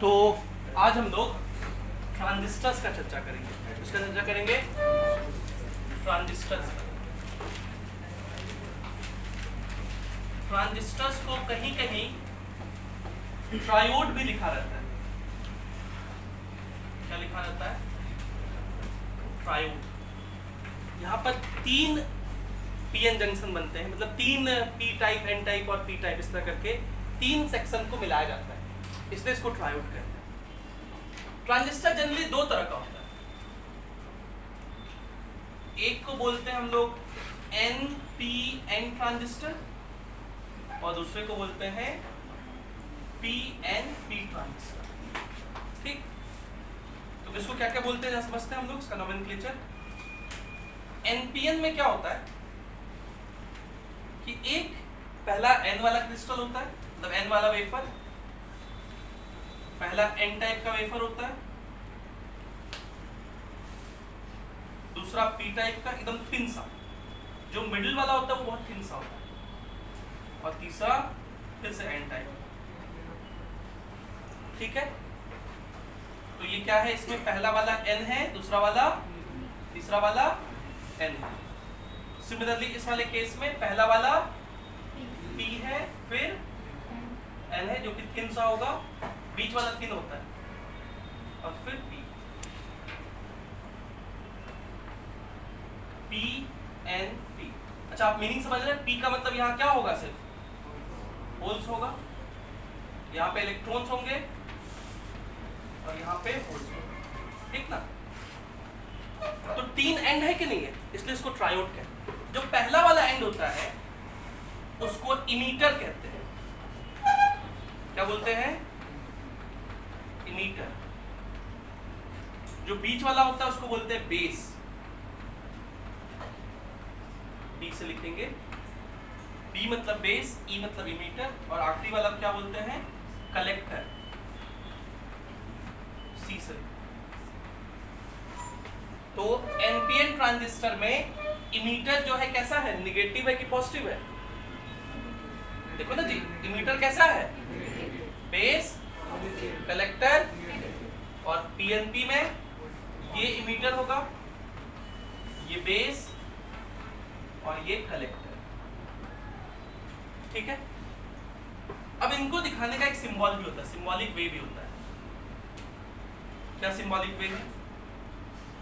तो आज हम लोग ट्रांजिस्टर्स का चर्चा करेंगे। इसका चर्चा करेंगे ट्रांजिस्टर्स का। ट्रांजिस्टर्स को कहीं कहीं ट्रायोड भी लिखा रहता है। क्या लिखा रहता है? ट्रायोड। यहाँ पर 3 पीएन जंक्शन बनते हैं, मतलब 3 पी टाइप, एन टाइप और पी टाइप, इस तरह करके 3 सेक्शन को मिलाया जाता है, इसलिए इसको ट्रायोड कहते हैं। ट्रांजिस्टर जनरली 2 तरह का होता है। एक को बोलते हैं हम लोग NPN ट्रांजिस्टर और दूसरे को बोलते हैं PNP ट्रांजिस्टर। ठीक, तो इसको क्या क्या बोलते हैं समझते हैं हम लोग, इसका नोमेनक्लेचर। NPN में क्या होता है कि एक पहला N वाला क्रिस्टल होता है, मतलब N वाला वेफर, पहला N टाइप का वेफर होता है, दूसरा P टाइप का एकदम थिन सा, जो मिडिल वाला होता है वो बहुत थिन सा होता है, और तीसरा फिर से N टाइप। ठीक है, तो ये क्या है, इसमें पहला वाला N है, दूसरा वाला, तीसरा वाला N है। सिमिलरली इस वाले केस में पहला वाला P है, फिर N है जो कि थिन सा होगा, बीच वाला थिन होता है, और फिर PNP। अच्छा, आप मीनिंग समझ रहे हैं? P का मतलब यहाँ क्या होगा, सिर्फ होल्स होगा, यहाँ पे इलेक्ट्रॉन्स होंगे और यहाँ पे होल्स होंगे। ठीक ना? तो 3 एंड है कि नहीं है, इसलिए इसको ट्रायोड कहते हैं। जो पहला वाला एंड होता है उसको इमीटर कहते हैं। क्या बोलते हैं? इमीटर। जो बीच वाला होता है उसको बोलते हैं बेस, B से लिखेंगे, B मतलब बेस, E मतलब इमीटर, और आखिरी वाला क्या बोलते हैं? कलेक्टर, C से। तो NPN ट्रांजिस्टर में इमीटर जो है कैसा है, निगेटिव है कि पॉजिटिव है? देखो ना जी, इमीटर कैसा है? बेस, कलेक्टर, और PNP में ये इमीटर होगा, ये बेस और ये कलेक्टर। ठीक है, अब इनको दिखाने का एक सिंबल भी होता है, सिंबॉलिक वे भी होता है। क्या सिंबॉलिक वे है?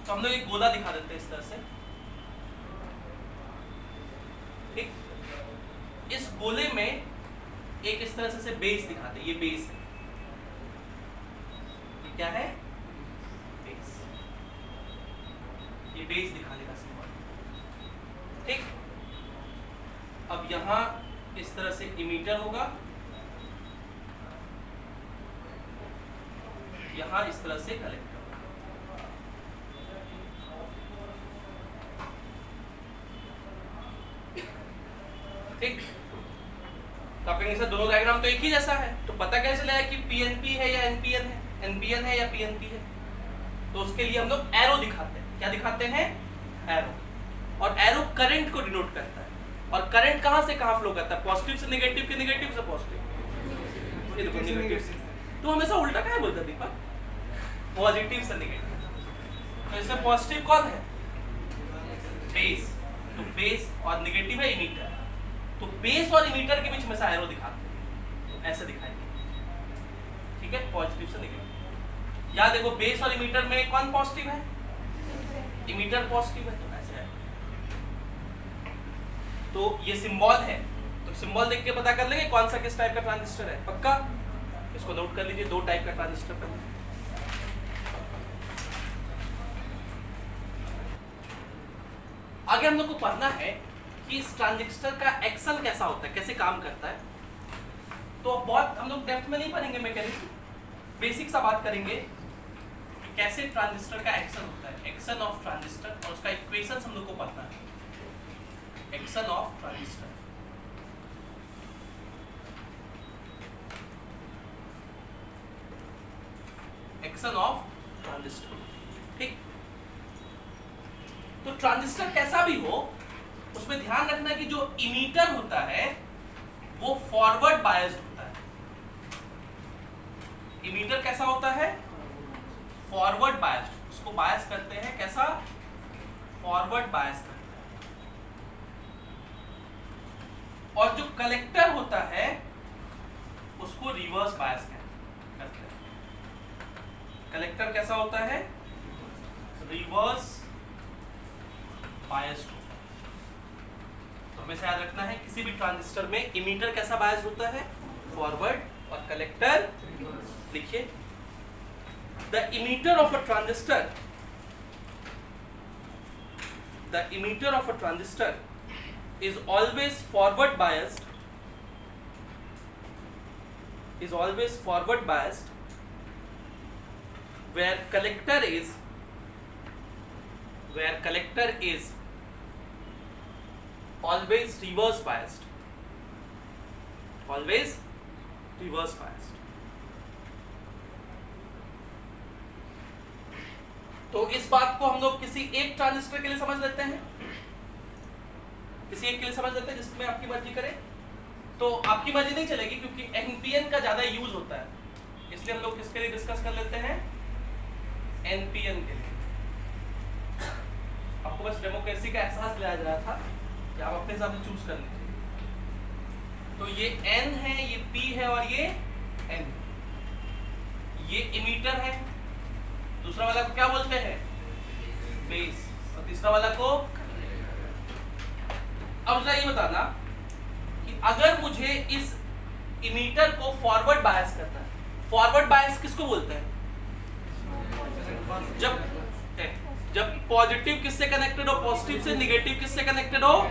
तो हम लोग एक गोला दिखा देते हैं इस तरह से। ठीक, इस गोले में एक इस तरह से बेस दिखाते हैं, ये बेस है। ये क्या है? बेस। ये बेस दिखाने का सिंबल। ठीक, अब यहां इस तरह से इमीटर होगा, यहां इस तरह से कलेक्टर। ठीक, तो आप कहेंगे सर दोनों डायग्राम तो एक ही जैसा है, तो पता कैसे चलेगा कि PNP है या NPN है, NPN है या PNP है? तो उसके लिए हम लोग एरो दिखाते हैं। क्या दिखाते हैं? एरो। और एरो करंट को डिनोट करता है, और करंट कहां से कहां फ्लो करता है? पॉजिटिव से नेगेटिव कि नेगेटिव से पॉजिटिव? ये देखो, नेगेटिव से। तो हमेशा उल्टा क्या बोलता है दीपक? पॉजिटिव से नेगेटिव। तो इसमें पॉजिटिव कौन है? बेस। तो बेस, और नेगेटिव है इमीटर। तो बेस और इमीटर के बीच में से एरो दिखाते हैं, ऐसे दिखाएंगे। ठीक है, पॉजिटिव से नेगेटिव। याद देखो, बेस और इमीटर में कौन पॉजिटिव है? इमीटर पॉजिटिव है, तो ऐसे है। तो ये सिंबल है, तो सिंबल देख के पता कर लेंगे कौन सा किस टाइप का ट्रांजिस्टर है। पक्का? इसको नोट कर लीजिए, 2 टाइप का ट्रांजिस्टर पर। आगे हम लोग को पढ़ना है कि इस ट्रांजिस्टर का एक्शन कैसा होता है, कैसे काम करता है। तो बहुत हम लोग डेप्थ में नहीं पढ़ेंगे, मैकेनिज्म, बेसिक सा बात करेंगे कि कैसे ट्रांजिस्टर का एक्शन होता है, एक्शन ऑफ ट्रांजिस्टर, और उसका इक्वेशंस हम लोग को पढ़ना है। Action of transistor. Action of transistor. ठीक, तो ट्रांजिस्टर कैसा भी हो, उसमें ध्यान रखना कि जो इमीटर होता है वो फॉरवर्ड बायस्ड होता है। इमीटर कैसा होता है? फॉरवर्ड बायस्ड, उसको बायस करते हैं कैसा? फॉरवर्ड बायस करते हैं। और जो कलेक्टर होता है उसको रिवर्स बायस करते हैं। कलेक्टर कैसा होता है? रिवर्स बायस्ड होता है। तो हमें याद रखना है किसी भी ट्रांजिस्टर में इमीटर कैसा बायस्ड होता है? फॉरवर्ड, और कलेक्टर लिखिए the emitter of a transistor is always forward biased where collector is always reverse biased, तो इस बात को हम लोग किसी एक ट्रांजिस्टर के लिए समझ लेते हैं, जिसमें आपकी मर्जी करे। तो आपकी मर्जी नहीं चलेगी क्योंकि एनपीएन का ज्यादा यूज होता है, इसलिए हम लोग किसके लिए डिस्कस कर लेते हैं? एनपीएन के लिए। आपको बस डेमोक्रेसी का एहसास दिलाया जा रहा था कि आप अपने हिसाब से चूज कर लीजिए। तो ये एन है, ये पी है और ये एन। ये इमीटर है, दूसरा वाला को क्या बोलते हैं? बेस, और तीसरा वाला को। अब जरा ये बताना कि अगर मुझे इस इमीटर को फॉरवर्ड बायस करना है, फॉरवर्ड बायस किसको बोलते हैं? जब पॉजिटिव किससे कनेक्टेड हो? पॉजिटिव से। नेगेटिव किससे कनेक्टेड हो?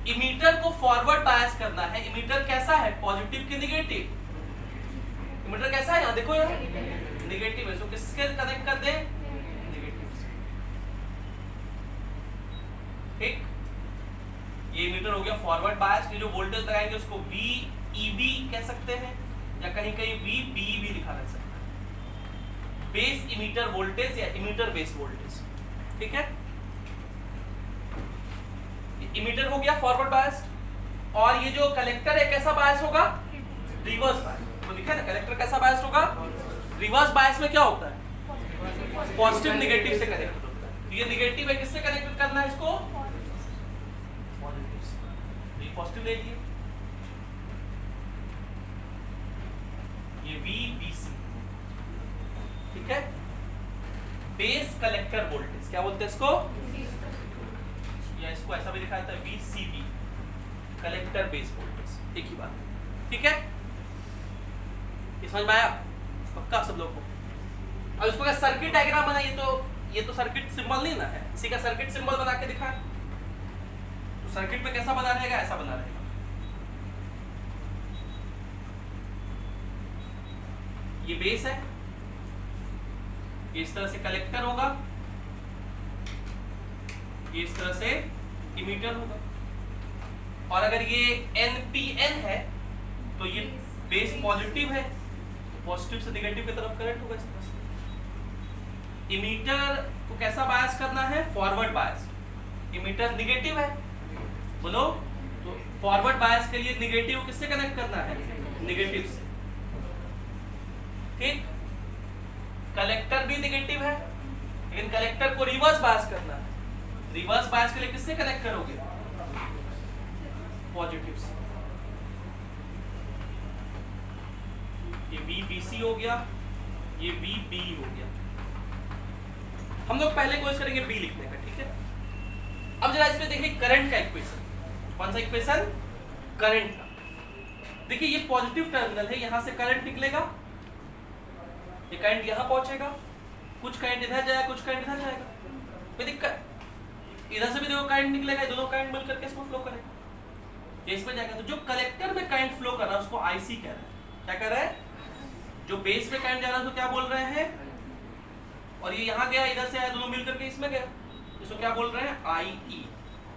इमीटर को फॉरवर्ड बायस करना है। इमीटर कैसा है? पॉजिटिव कि नेगेटिव? इमीटर कैसा है? यहाँ देखो, यहाँ नेगेटिव है, तो किसके कनेक्ट कर दें? नेगेटिव से। ठीक, ये इमीटर हो गया फॉरवर्ड बायस। ये जो वोल्टेज लगाएंगे उसको VEB कह सकते हैं, या कहीं कहीं VBE भी लिखा जा सकता है। बेस इमीटर वोल्टेज या इमीटर बेस वोल्टेज। ठीक है, इमीटर हो गया फॉरवर्ड बायस। और ये जो कलेक्टर है कैसा बायस होगा? Reverse bias. तो लिखा है ना, कलेक्टर कैसा बायस होगा? रिवर्स बायस में क्या होता है? पॉजिटिव नेगेटिव से कनेक्ट होता है। तो ये नेगेटिव है, किससे कनेक्ट करना है इसको? पॉजिटिव से। ये पॉजिटिव ले लिए, ये VBC। ठीक है, बेस कलेक्टर वोल्टेज क्या बोलते हैं इसको? या इसको ऐसा भी लिखा जाता है VCB, कलेक्टर बेस वोल्टेज, एक ही बात। ठीक है, समझ में आया? पक्का सब लोग को? अब इसको क्या सर्किट डायग्राम बनाइए, तो ये तो सर्किट सिंबल नहीं ना है, इसी का सर्किट सिंबल बना के दिखाएं। तो सर्किट में कैसा बना रहेगा? ऐसा बना रहेगा। ये बेस है, ये इस तरह से कलेक्टर होगा, ये इस तरह से इमीटर होगा। और अगर ये NPN है तो ये बेस पॉजिटिव है, पॉजिटिव से नेगेटिव की तरफ करंट होगा इस तरह से। इमीटर को कैसा बायस करना है? Forward bias. इमीटर नेगेटिव है, बोलो, तो फॉरवर्ड बायस के लिए नेगेटिव किससे कनेक्ट करना है? नेगेटिव से। ठीक, कलेक्टर भी नेगेटिव है, लेकिन कलेक्टर को रिवर्स बायस करना है। रिवर्स बायस के लिए किससे कनेक्ट करोगे? पॉजिटिव से। ये VBC हो गया, ये VBE हो गया। हम लोग पहले कोशिश करेंगे B लिखने का। ठीक है, अब जरा इसमें देखिए करंट का इक्वेशन। कौन सा इक्वेशन? करंट का। देखिए ये पॉजिटिव टर्मिनल है, यहां से करंट निकलेगा, ये करंट यहां पहुंचेगा, कुछ करंट इधर जाएगा, कुछ करंट इधर जाएगा। कोई दिक्कत? इधर से भी देखो करंट निकलेगा, दोनों करंट मिलकर के इसमें फ्लो करेगा, ये इसमें जाएगा। तो जो कलेक्टर में करंट फ्लो कर रहा है उसको IC कह रहा है। क्या कह रहा है? जो बेस में करंट जा रहा है उसको क्या बोल रहे हैं? और ये यहाँ गया, इधर से आया, दोनों मिलकर के इसमें गया, इसको क्या बोल रहे हैं? IE,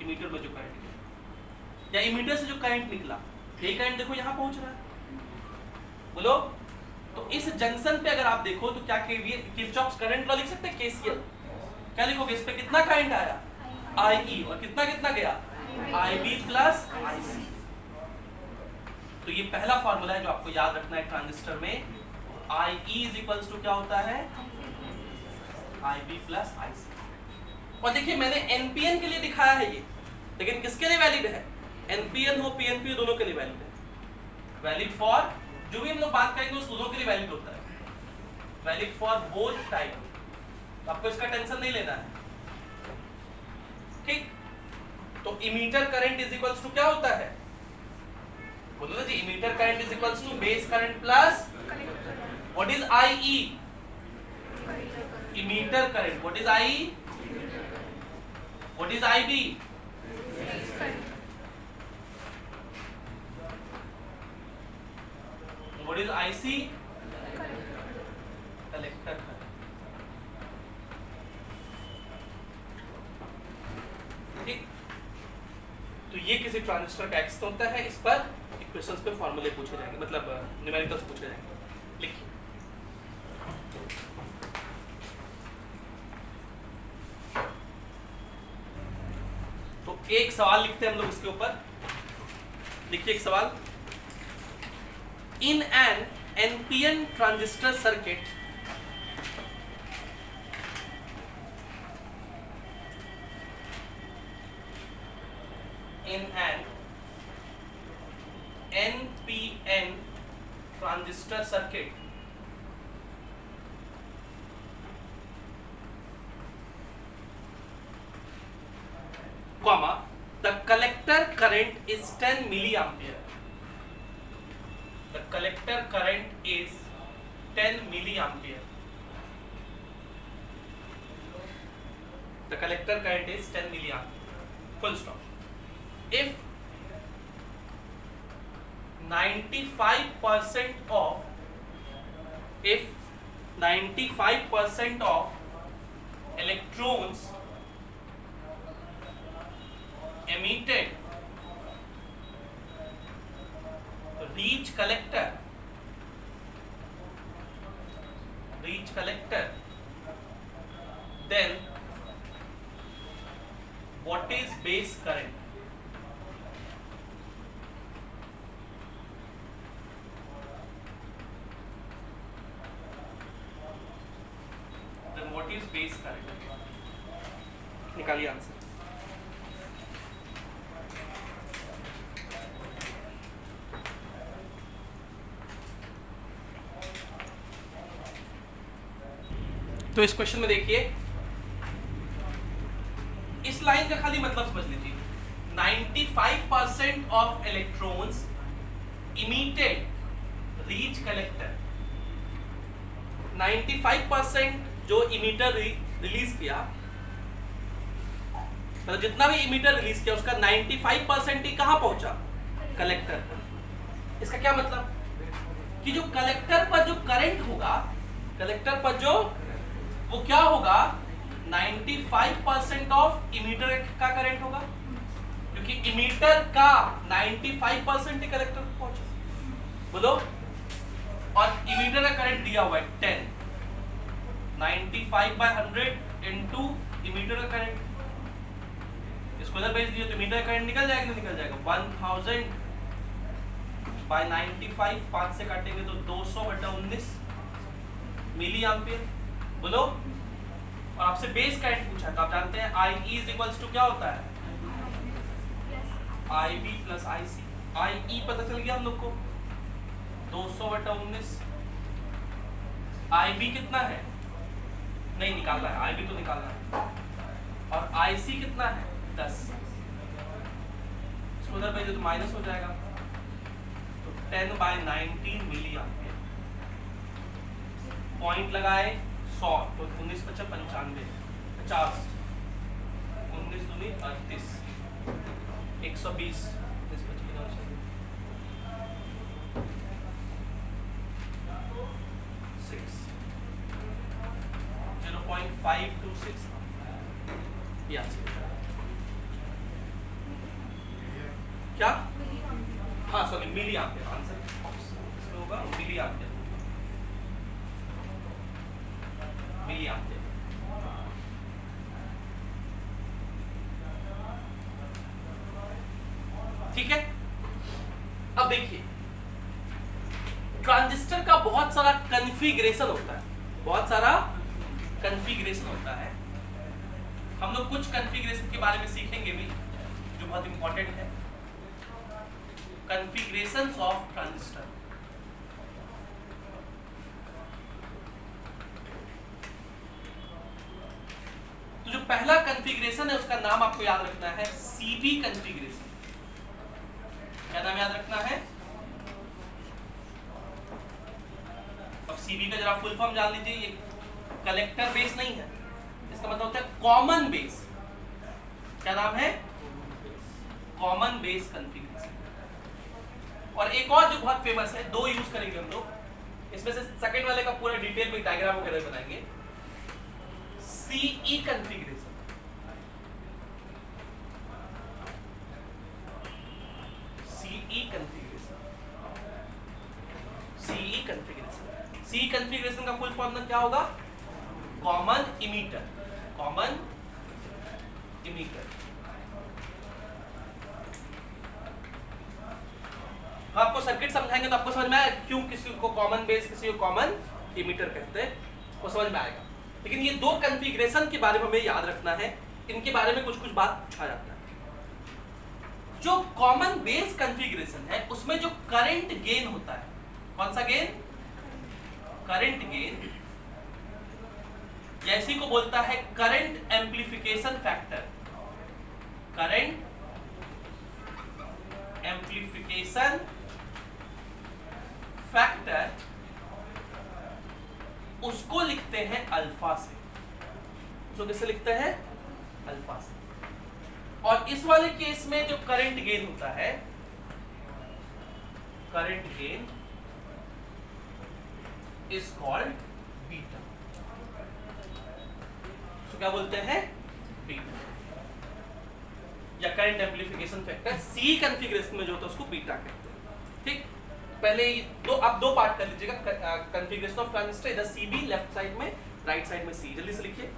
इमीटर में जो करंट निकला, या इमीटर से जो करंट निकला, यही करंट देखो यहाँ पहुंच रहा है, बोलो। तो इस जंक्शन पे अगर आप देखो तो क्या किरचॉफ्स करंट लॉ लिख सकते हैं? KCL। क्या लिखोगे? इस पे कितना करंट आया? IE, और कितना कितना गया? IB plus IC। तो ये पहला फॉर्मूला है जो आपको याद रखना है ट्रांजिस्टर में IE इज इक्वल्स टू क्या होता है IB प्लस IC। और देखिए मैंने NPN के लिए दिखाया है ये, लेकिन किसके लिए वैलिड है? NPN हो PNP हो, दोनों के लिए वैलिड है। वैलिड फॉर, जो भी हम लोग बात करेंगे उस दोनों के लिए वैलिड होता है, वैलिड फॉर बोथ टाइप। आपको इसका टेंशन नहीं लेना है, ठीक। तो emitter current is equals to क्या होता है? बोलो ना जी, emitter current is equals to base current plus what is IE? Emitter current. What is IE? What is IB? What is IC? Collector current. ठीक, तो ये किसी ट्रांजिस्टर का एक्स होता है। इस पर इक्वेशंस पे फॉर्मूले पूछे जाएंगे, मतलब न्यूमेरिकल्स पूछे जाएंगे। लिखिए, तो एक सवाल लिखते हैं हम लोग इसके ऊपर। देखिए एक सवाल, in an NPN transistor circuit in an NPN transistor circuit, comma, the collector current is 10 milliampere. The collector current is 10 milliampere. The collector current is 10 milliampere. Full stop. If 95% of electrons emitted reach collector, then what is base current? What is base current? निकालिए answer. तो इस question में देखिए, इस line का खाली मतलब समझ लीजिए। 95% of electrons emitted reach collector. 95% जो इमीटर रिलीज किया, मतलब जितना भी इमीटर रिलीज किया उसका 95% ही कहां पहुंचा? कलेक्टर पर। इसका क्या मतलब कि जो कलेक्टर पर जो करंट होगा, कलेक्टर पर जो वो क्या होगा? 95% ऑफ इमीटर का करंट होगा, क्योंकि इमीटर का 95% ही कलेक्टर पर पहुंचा। बोलो, और इमीटर का करंट दिया हुआ है 10, 95/100 इनटू इमीटर का करंट। इसको इधर भेज दिया तो इमीटर का करंट निकल जाएगा, निकल जाएगा 1000/95, 5 से काटेंगे तो 200/19 मिली एम्पियर। बोलो, और आपसे बेस करंट पूछा तो आप जानते हैं IE इज इक्वल्स टू क्या होता है? IB plus IC। IE पता चल गया हम लोग को 200/19। IB कितना है? नहीं निकालना है, IB तो निकालना है। और IC कितना है? 10। इसको उधर भेजो तो माइनस हो जाएगा, तो 10/19 मिली एम्पियर। पॉइंट लगाए 100 तो 19×5 = 95, 50, 19 दूनी 38, 120, 0.526 ये आंसर क्या? हाँ सॉरी, मिली एम्पियर आंसर इसमें होगा, मिली एम्पियर, मिली एम्पियर। ठीक है, अब देखिए ट्रांजिस्टर का का बहुत सारा कन्फिग्रेशन होता है, बहुत सारा कन्फिग्रेशन होता है। हम लोग कुछ कन्फिग्रेशन के बारे में सीखेंगे भी जो बहुत इंपॉर्टेंट है। कन्फिग्रेशंस ऑफ ट्रांजिस्टर। तो जो पहला कन्फिग्रेशन है उसका नाम आपको याद रखना है सीबी कन्फिग्रेशन। क्या नाम याद रखना है? अब सीबी का जरा फुल फॉर्म जान लीजिए। ये कलेक्टर बेस नहीं है, इसका मतलब होता है कॉमन बेस। क्या नाम है? Common base configuration. और एक और जो बहुत फेमस है, दो यूज करेंगे हम लोग, इसमें से सेकंड वाले का पूरा डिटेल में डायग्राम वगैरह बनाएंगे। CE configuration. CE configuration. CE configuration. C configuration का फुल फॉर्म क्या होगा? Common emitter. Common emitter. आपको सर्किट समझाएंगे तो आपको समझ में आएगा क्यों किसी को कॉमन बेस किसी को कॉमन इमीटर कहते हैं, वो समझ में आएगा। लेकिन ये दो कन्फिग्रेशन के बारे में हमें याद रखना है, इनके बारे में कुछ कुछ बात पूछा जाता है। जो कॉमन बेस कन्फिग्रेशन है उसमें जो करंट गेन होता है, कौन सा गेन? करंट गेन, या इसी को बोलता है current amplification factor. Current amplification factor, उसको लिखते हैं अल्फा से। उसको किससे लिखते हैं? अल्फा से। और इस वाले केस में जो करंट गेन होता है, current gain is called beta. उसको क्या बोलते हैं? बीटा, या करंट एम्प्लीफिकेशन फैक्टर। सी कॉन्फ़िगरेशन में जो होता है उसको बीटा कहते हैं। ठीक, पहले अब दो पार्ट कर लीजिएगा। कॉन्फ़िगरेशन ऑफ ट्रांजिस्टर, इधर सीबी लेफ्ट साइड में, राइट साइड में सी। जल्दी से लिखिए।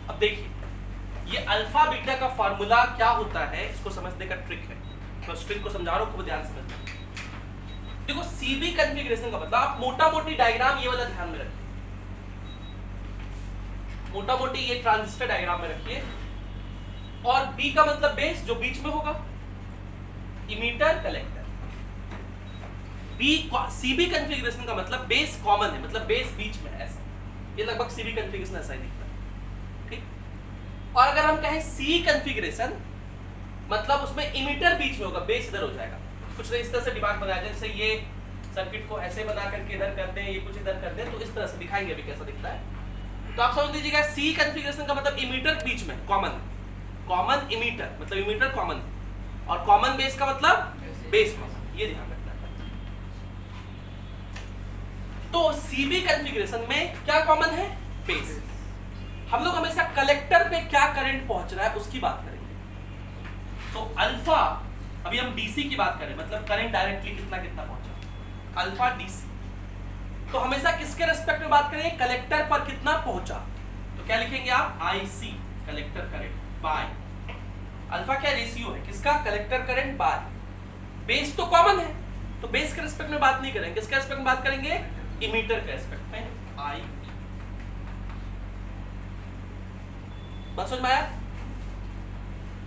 अब देखिए, ये अल्फा बीटा का फार्मूला क्या होता है, इसको समझने का ट्रिक है। मैं स्ट्रिक को समझा रहा हूं, खूब ध्यान से समझना। देखो, सीबी कॉन्फ़िगरेशन का मतलब, आप मोटा मोटी डायग्राम ये वाला ध्यान में रखिए। मोटा मोटी ये ट्रांजिस्टर डायग्राम में रखिए। और बी का मतलब बेस, जो बीच में होगा, इमीटर कलेक्टर। सीबी कॉन्फ़िगरेशन का मतलब बेस कॉमन है, मतलब बेस बीच में है, ऐसा। ये लगभग सीबी कॉन्फ़िगरेशन ऐसा ही दिखता है। ठीक। और अगर हम कहें सी कॉन्फ़िगरेशन, मतलब उसमें इमीटर बीच में होगा, बेस इधर हो जाएगा। कुछ इस तरह से दिमाग बनाया जाए, जैसे ये सर्किट को ऐसे बना करके इधर कर दें, ये कुछ इधर कर दें, तो इस तरह से दिखाएंगे अभी कैसा दिखता है। तो आप समझ लीजिएगा, सी कॉन्फ़िगरेशन का मतलब इमीटर बीच में, कॉमन। कॉमन इमीटर मतलब इमीटर कॉमन, और कॉमन बेस का मतलब बेस कॉमन। ये ध्यान रखना है। तो सीबी कॉन्फ़िगरेशन में क्या कॉमन है? बेस। हम लोग हमेशा कलेक्टर पे क्या करंट पहुंच रहा है उसकी बात करेंगे। तो अल्फा, अभी हम डीसी की बात करें, मतलब करंट डायरेक्टली कितना कितना पहुंचा, अल्फा डीसी। तो हमेशा किसके रेस्पेक्ट में बात करेंगे? कलेक्टर पर कितना पहुंचा। तो क्या लिखेंगे आप? IC, collector current, by alpha. क्या रेशियो है किसका? Collector current by base. तो कॉमन है, तो बेस के रेस्पेक्ट में बात नहीं करेंगे, किसके रेस्पेक्ट में बात करेंगे? इमीटर के रेस्पेक्ट में, आई। बात समझ में आया?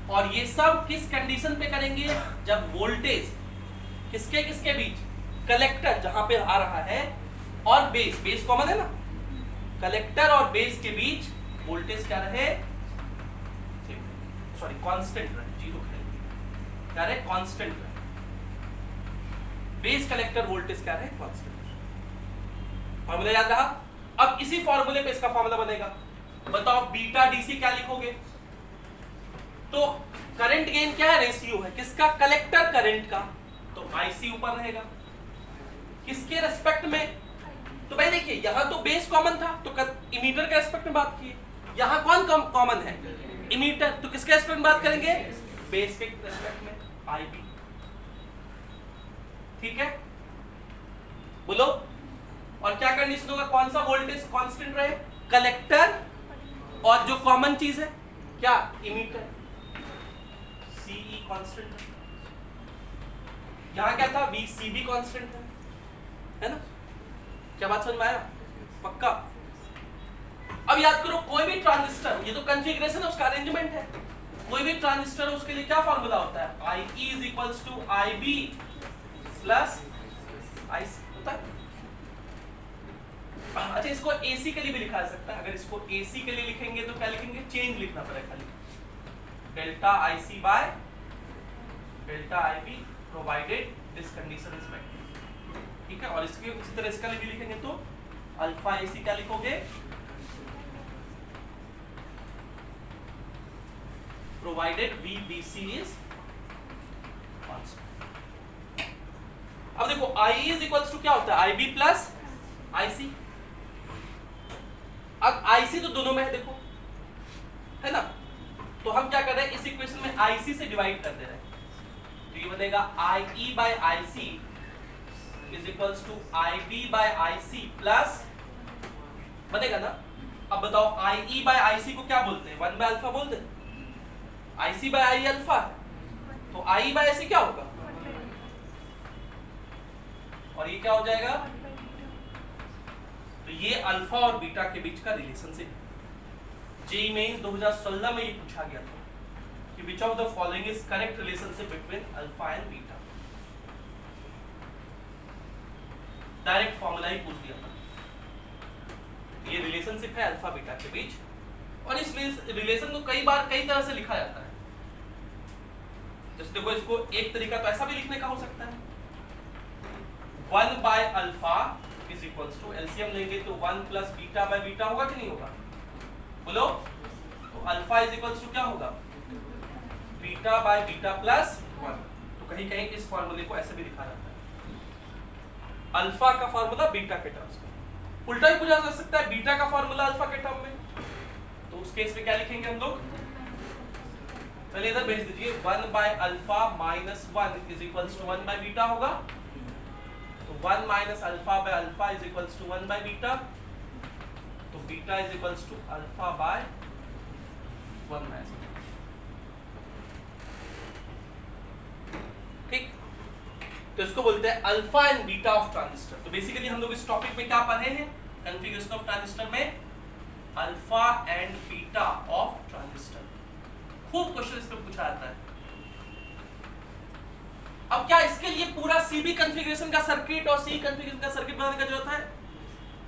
और ये सब किस कंडीशन पे करेंगे? जब वोल्टेज किसके किसके बीच, कलेक्टर जहां पे आ रहा है और बेस, बेस कॉमन है ना, कलेक्टर और बेस के बीच वोल्टेज क्या रहे? सॉरी, कांस्टेंट रहे, जीरो क्या रहे? कांस्टेंट रहे। बेस कलेक्टर वोल्टेज क्या रहे? कांस्टेंट। फॉर्मूला याद रहा? अब इसी फॉर्मूले पे इसका फॉर्मूला बनेगा। बताओ बीटा डीसी क्या लिखोगे? तो करंट गेन क्या है? रेशियो है किसका? कलेक्टर करंट का। तो आईसी ऊपर रहेगा, किसके रेस्पेक्ट में? तो भाई देखिए, यहां तो बेस कॉमन था, तो इमीटर के रेस्पेक्ट में बात की। यहां कौन कॉमन है? इमीटर। तो किसके रेस्पेक्ट में बात करेंगे? बेस के रेस्पेक्ट में, आईबी। ठीक है। कंडीशन होगा कौन सा वोल्टेज कांस्टेंट रहे, कलेक्टर और जो कॉमन चीज है क्या, इमीटर, सीई कांस्टेंट है। यहां क्या था, वीसीबी कांस्टेंट है ना। क्या बात समझ में आया, पक्का। अब याद करो कोई भी ट्रांजिस्टर, ये तो कॉन्फ़िगरेशन है, उसका अरेंजमेंट है, कोई भी ट्रांजिस्टर उसके लिए क्या फार्मूला होता है, IE is equals to IB plus IC होता है। अच्छा, इसको AC के लिए भी लिखा जा सकता है। अगर इसको AC के लिए लिखेंगे तो क्या लिखेंगे, चेंज लिखना पड़ेगा खाली, delta IC by delta IB provided this condition is met, ठीक है। और इसके इसी तरह इसका भी लिखेंगे तो अल्फा AC क्या लिखोगे, प्रोवाइडेड VBC इज कांस्टेंट। अब देखो IE इज इक्वल्स टू क्या होता है, IB प्लस IC। अब IC तो दोनों में है देखो, है ना, तो हम क्या कर रहे हैं, इस इक्वेशन में IC से डिवाइड कर दे रहे हैं, तो ये बनेगा IE by IC is equals to IB by IC plus, बनेगा ना। अब बताओ IE बाय IC को क्या बोलते हैं, 1 बाय अल्फा बोलते हैं, IC बाय I अल्फा, तो IE बाय IC क्या होगा, और ये क्या हो जाएगा, तो ये अल्फा और बीटा के बीच का रिलेशनशिप। जेईई मेंस 2016 में ये पूछा गया था कि which of the following is correct relationship between alpha and beta, direct formula ही पूछ दिया था। ये रिलेशनशिप है अल्फा बीटा के बीच, और इस रिलेशन को कई बार कई तरह से लिखा जाता है। जैसे देखो, इसको एक तरीका तो ऐसा भी लिखने का हो सकता है, 1 by alpha is equals to, LCM लेंगे तो 1 प्लस बीटा बाय बीटा होगा कि नहीं होगा, बोलो। तो अल्फा इज इक्वल्स टू क्या होगा, बीटा बाय बीटा प्लस 1। तो कहीं कहीं इस फॉर्मूले को ऐसे भी लिखा जाता है, अल्फा का फॉर्मूला बीटा के टर्म्स में। उल्टा भी पूछा जा सकता है, बीटा का फॉर्मूला अल्फा के टर्म में, तो उस केस में क्या लिखेंगे हम लोग, पहले इधर भेज दीजिए, 1 by alpha minus 1 is equals to 1 by beta होगा, तो 1 minus alpha by alpha is equals to 1 by beta, तो beta is equals to alpha by 1 minus, ठीक। तो इसको बोलते हैं alpha and beta of transistor. तो बेसिकली हम लोग इस टॉपिक में क्या पढ़े हैं, कॉन्फ़िगरेशन ऑफ ट्रांजिस्टर में alpha and beta of transistor. खूब क्वेश्चन इसमें पूछा जाता है। अब क्या इसके लिए पूरा सीबी कॉन्फ़िगरेशन का सर्किट और सी कॉन्फ़िगरेशन का सर्किट बनाने की जरूरत है,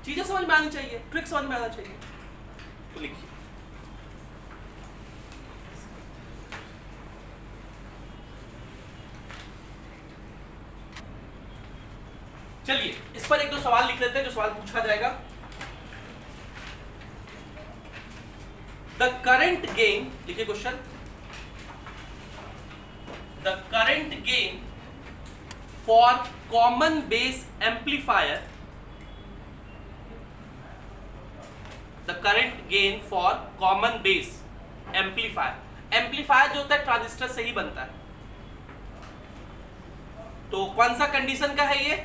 चीजें समझ में आनी चाहिए, ट्रिक समझ में आना चाहिए। तो लिखिए, चलिए इस पर एक दो सवाल लिख लेते हैं जो सवाल पूछा जाएगा। द करंट गेन, लिखिए question, the current gain for common base amplifier, the current gain for common base amplifier. Amplifier जो होता है ट्रांजिस्टर से ही बनता है, तो कौन सा कंडीशन का है ये,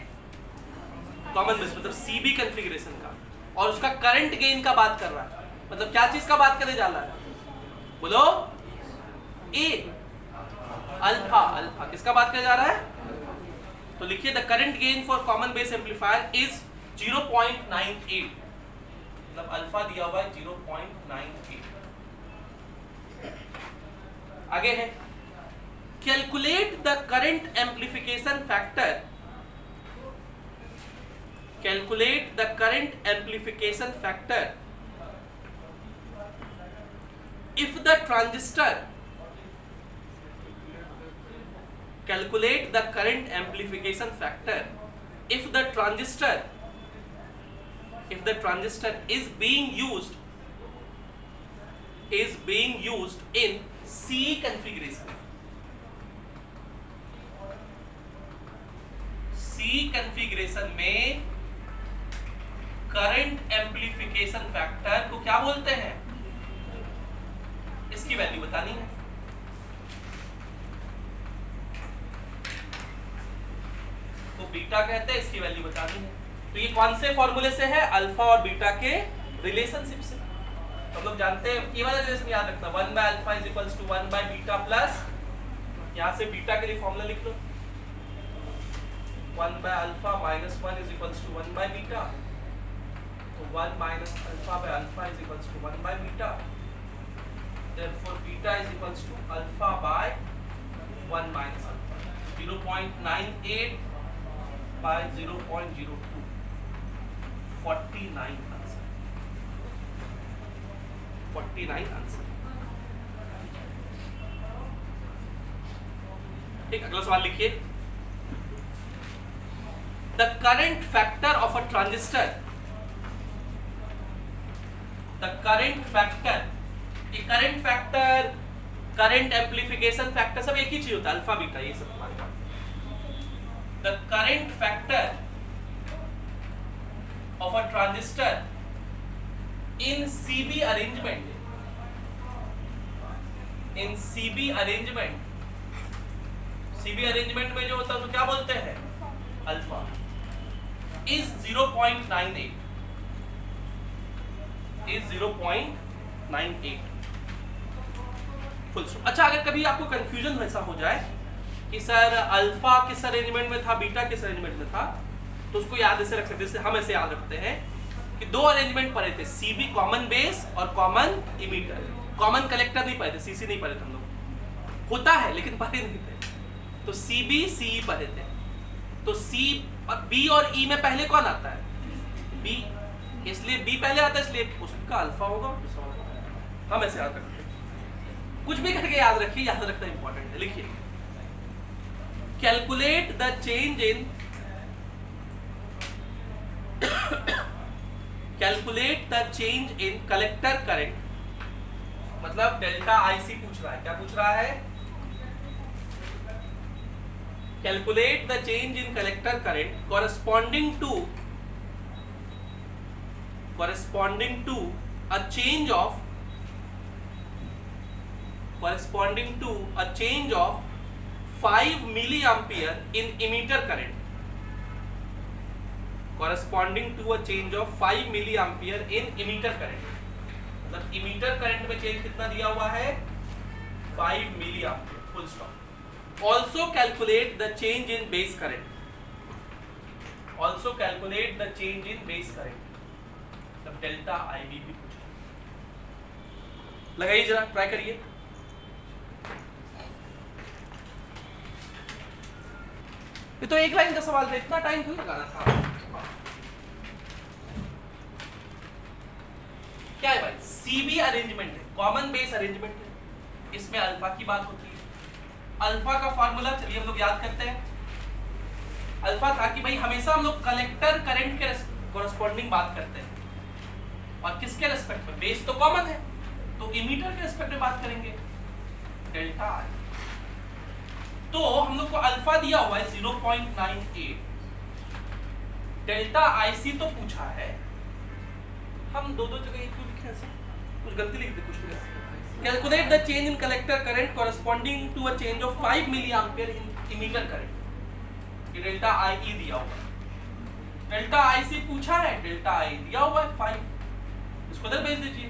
कॉमन बेस मतलब सीबी कॉन्फ़िगरेशन का, और उसका करंट गेन का बात कर रहा है, मतलब क्या चीज का बात करने जा रहा है, बोलो, ए अल्फा। अल्फा किसका बात करने जा रहा है, तो लिखिए the current gain for common base amplifier is 0.98, मतलब अल्फा दिया हुआ है 0.98। आगे है, calculate the current amplification factor, calculate the current amplification factor if the transistor, calculate the current amplification factor if the transistor is being used in C configuration, C configuration में current amplification factor को क्या बोलते हैं, इसकी value बतानी है। तो beta कहते हैं, इसकी वैल्यू बतानी है। तो ये कौन से फॉर्मूले से है? अल्फा और बीटा के रिलेशनशिप से। तो हम लोग जानते हैं ये वाला रिलेशन याद रखना, 1/α = 1/बीटा प्लस, यहाँ से बीटा के लिए फॉर्मूला लिख लो, 1/α - 1 = 1/बीटा, तो 1 - α/α = 1/बीटा, therefore beta = α/1 - α, 0.98 by 0.02, 49 answer, 49 answer. ठीक, अगला सवाल लिखिए। The current factor of a transistor, the current factor, ये current factor, current amplification factor सब एक ही चीज होता है, अल्फा बीटा ये सब हमारे पास। The current factor of a transistor in CB arrangement, in CB arrangement, CB arrangement में जो होता है उसको क्या बोलते हैं? Alpha, is 0.98, is 0.98 full stop. अच्छा, अगर कभी आपको कंफ्यूजन ऐसा हो जाए कि सर अल्फा किस अरेंजमेंट में था, बीटा किस अरेंजमेंट में था, तो उसको याद ऐसे रख सकते हैं, जैसे हम ऐसे याद रखते हैं कि दो अरेंजमेंट पढ़े थे, सीबी कॉमन बेस और कॉमन इमीटर, कॉमन कलेक्टर नहीं पढ़े थे, सीसी नहीं पढ़े थे हम लोग, होता है लेकिन पढ़े नहीं थे, तो सीबी सीई पढ़े थे। तो सी और बी और ई में पहले कौन आता है? बी, इसलिए बी पहले आता है, इसलिए उसका अल्फा होगा, हम ऐसे याद रखते हैं। कुछ भी करके याद रखिए, याद रखना इंपॉर्टेंट है। लिखिए, calculate the change in, calculate the change in collector current, मतलब डेल्टा आईसी पूछ रहा है। क्या पूछ रहा है? Calculate the change in collector current corresponding to a change of 5 milliampere in emitter current, corresponding to a change of 5 milliampere in emitter current, मतलब emitter current में चेंज कितना दिया हुआ है? 5 milliampere, full stop। Also calculate the change in base current, also calculate the change in base current, मतलब delta IB भी पूछा। लगाइए जरा, ट्राई करिए। ये तो एक लाइन का सवाल था, इतना टाइम क्यों लगाना था? क्या है भाई? सीबी अरेंजमेंट है, कॉमन बेस अरेंजमेंट है, इसमें अल्फा की बात होती है। अल्फा का फार्मूला चलिए हम लोग याद करते हैं। अल्फा था कि भाई हमेशा हम लोग कलेक्टर करंट के कॉरेस्पॉन्डिंग बात करते हैं, और किसके रेस्पेक्ट में? बेस तो कॉमन है, तो इमीटर के रेस्पेक्ट में बात करेंगे, डेल्टा आई। तो हम लोग को अल्फा दिया हुआ है 0.98, डेल्टा आईसी तो पूछा है, हम दो जगह एक क्यों लिखे ऐसे? कुछ गलती लिख दे, कुछ भी। Calculate the change in collector current corresponding to a change of 5 milliampere in emitter current, ये डेल्टा आई दिया हुआ है, डेल्टा आईसी पूछा है, डेल्टा आई दिया हुआ है 5, इसको इधर भेज दीजिए,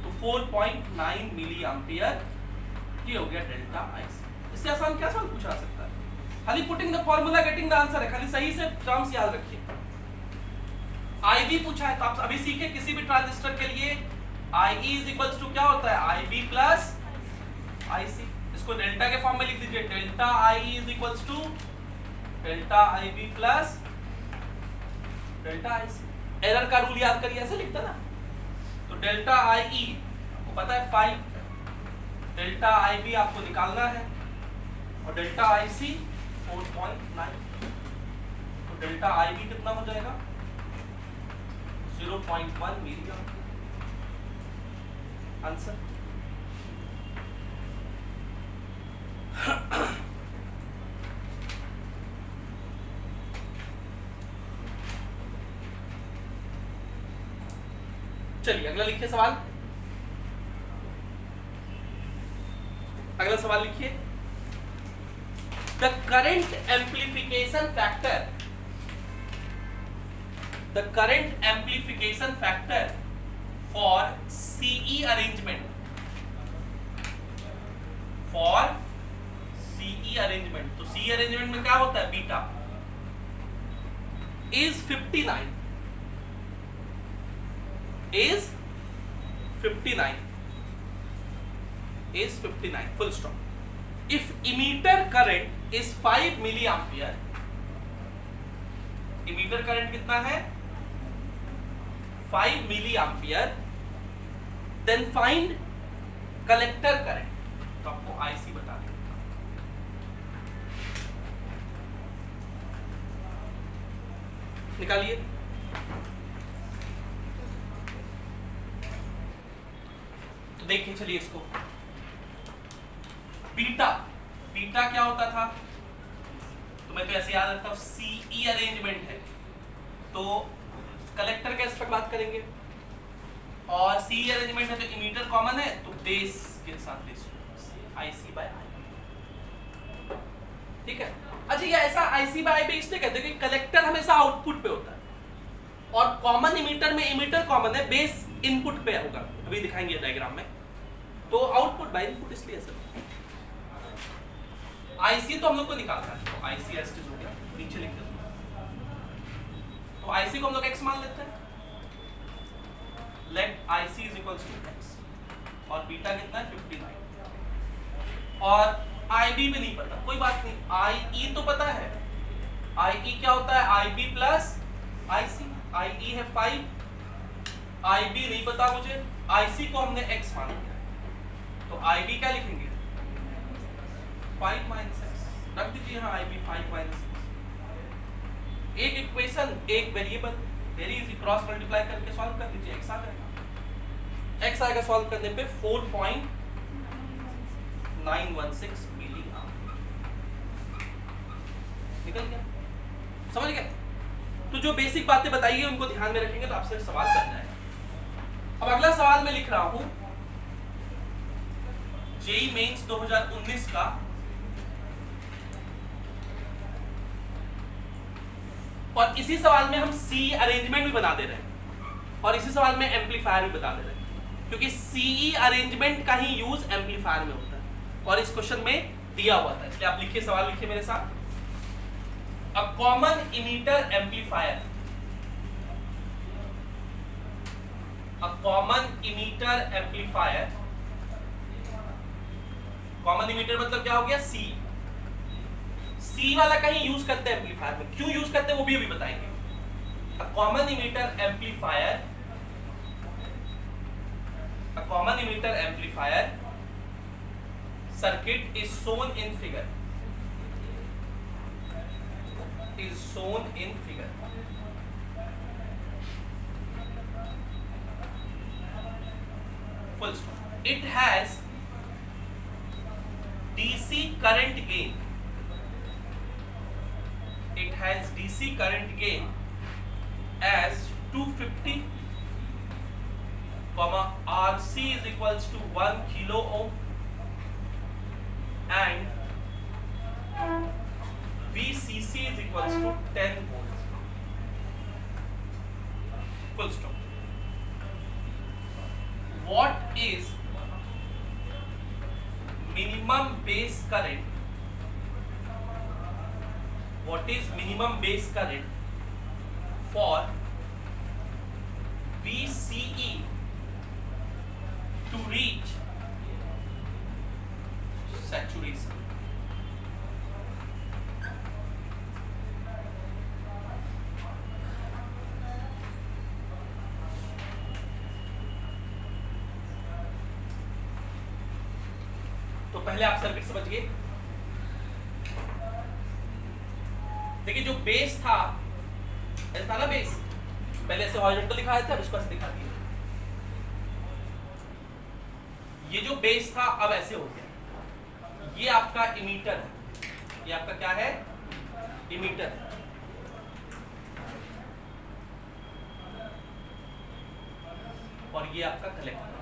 तो 4.9 मिलीएम्पियर ये हो गया डेल्टा आईसी। इससे आसान क्या सवाल पूछा जा सकता है? खाली putting the formula getting the answer है, खाली सही से टर्म्स याद रखिए। आईबी पूछा है, तो आप अभी सीखे किसी भी ट्रांजिस्टर के लिए IE इक्वल्स टू क्या होता है? IB plus IC। इसको डेल्टा के फॉर्म में लिख दीजिए, delta IE equals to delta IB plus delta IC। Error का रूल याद करिए, ऐसे लिखता ना, तो डेल्टा IE आपको पता है 5, डेल्टा IB आपको निकालना है, और डेल्टा IC 4.9, तो डेल्टा IB कितना हो जाएगा? 0.1 मिलीएम्पियर आंसर। चलिए अगला लिखिए सवाल, अगला सवाल लिखिए। The current amplification factor, the current amplification factor for CE arrangement, for CE arrangement, तो सीई अरेंजमेंट में क्या होता है, beta is 59, is 59, is 59, full stop. If emitter current is 5 milliampere, emitter current कितना है 5 milliampere, then find collector current. तो आपको IC बता दें, निकालिए। तो देखिए चलिए इसको, बीटा, बीटा क्या होता था, तो मैं तो ऐसे याद रखता हूं, सीई अरेंजमेंट है तो कलेक्टर कैसे पर बात करेंगे, और सीई अरेंजमेंट है तो इमीटर कॉमन है तो बेस के साथ बेस IC बाय I, ठीक है। अच्छा ये ऐसा IC बाय I इसलिए कहते हैं कि कलेक्टर हमेशा आउटपुट पे होता है और कॉमन इमीटर में इमीटर कॉमन है, बेस इनपुट पे होगा, अभी दिखाएंगे डायग्राम में, तो आउटपुट बाय इनपुट इसलिए सर। IC तो हम लोग को निकालना है, तो IC एस्टिज हो गया, नीचे लिख देते हैं, तो IC को हम लोग x मान लेते हैं, let IC is equals to x, और बीटा कितना है 59, और IB भी नहीं पता, कोई बात नहीं, IE तो पता है, IE क्या होता है IB प्लस IC, IE है 5, IB नहीं पता मुझे, IC को हमने x मान लिया, तो IB क्या लिखेंगे 5 माइनस x, रख दीजिए यहाँ IB 5 माइनस x, एक इक्वेशन एक variable, very easy, cross multiply करके सॉल्व कर दीजिए, x आ जाएगा, x आएगा सॉल्व करने पे 4.916 मिली एम्प, निकल गया, समझ गए। तो जो बेसिक बातें बताइए उनको ध्यान में रखेंगे तो आपसे सवाल बन जाएगा। अब अगला सवाल मैं लिख रहा हूं जेईई मेंस 2019 का, और इसी सवाल में हम सी अरेंजमेंट भी बना दे रहे हैं और इसी सवाल में एम्पलीफायर भी बता दे रहे हैं, क्योंकि सीई अरेंजमेंट का ही यूज एम्पलीफायर में होता है और इस क्वेश्चन में दिया हुआ था, इसलिए आप लिखिए, सवाल लिखिए मेरे साथ। A common emitter amplifier, a common emitter amplifier, common emitter मतलब क्या हो गया सी वाला कहीं यूज करते हैं एम्पलीफायर में, क्यों यूज करते हैं वो भी अभी बताएंगे। A common emitter amplifier, a common emitter amplifier circuit is shown in figure, is shown in figure, full stop. It has DC current gain, it has DC current gain as 250, RC is equals to 1 kilo ohm and VCC is equals to 10 volts, full stop. What is minimum base current, what is minimum base current for VCE to reach saturation? तो पहले आप circuit समझिए, देखिए जो base था, ऐसा था ना बेस, पहले ऐसे हॉरिजॉन्टल दिखाया था, अब इसको ऐसे दिखा दिया, ये जो बेस था अब ऐसे हो गया, ये आपका इमीटर है, ये आपका क्या है इमीटर है, और ये आपका कलेक्टर।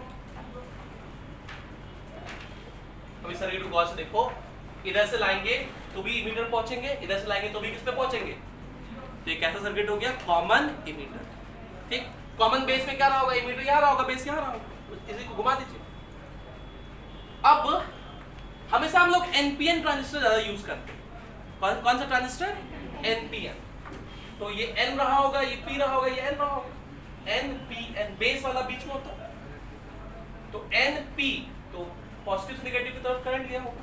अभी सर्किट को गौर से देखो, इधर से लाएंगे तो भी इमीटर पहुंचेंगे, इधर से लाएंगे तो भी किस पे पहुंचेंगे तो ये कैसा सर्किट हो गया? Common emitter. ठीक, कॉमन बेस में क्या रहा होगा? इमीटर यहाँ रहा होगा, बेस यहाँ रहा होगा, इसी को घुमा दीजिए। अब हमेशा हम लोग एनपीएन ट्रांजिस्टर ज्यादा यूज करते हैं। कौन सा ट्रांजिस्टर? एनपीएन। तो ये एन रहा होगा, ये पी रहा होगा, ये एन रहा होगा। एन पी एन, बेस वाला बीच में होता है, तो एन पी, तो पॉजिटिव से नेगेटिव की तरफ करंट लिया होगा।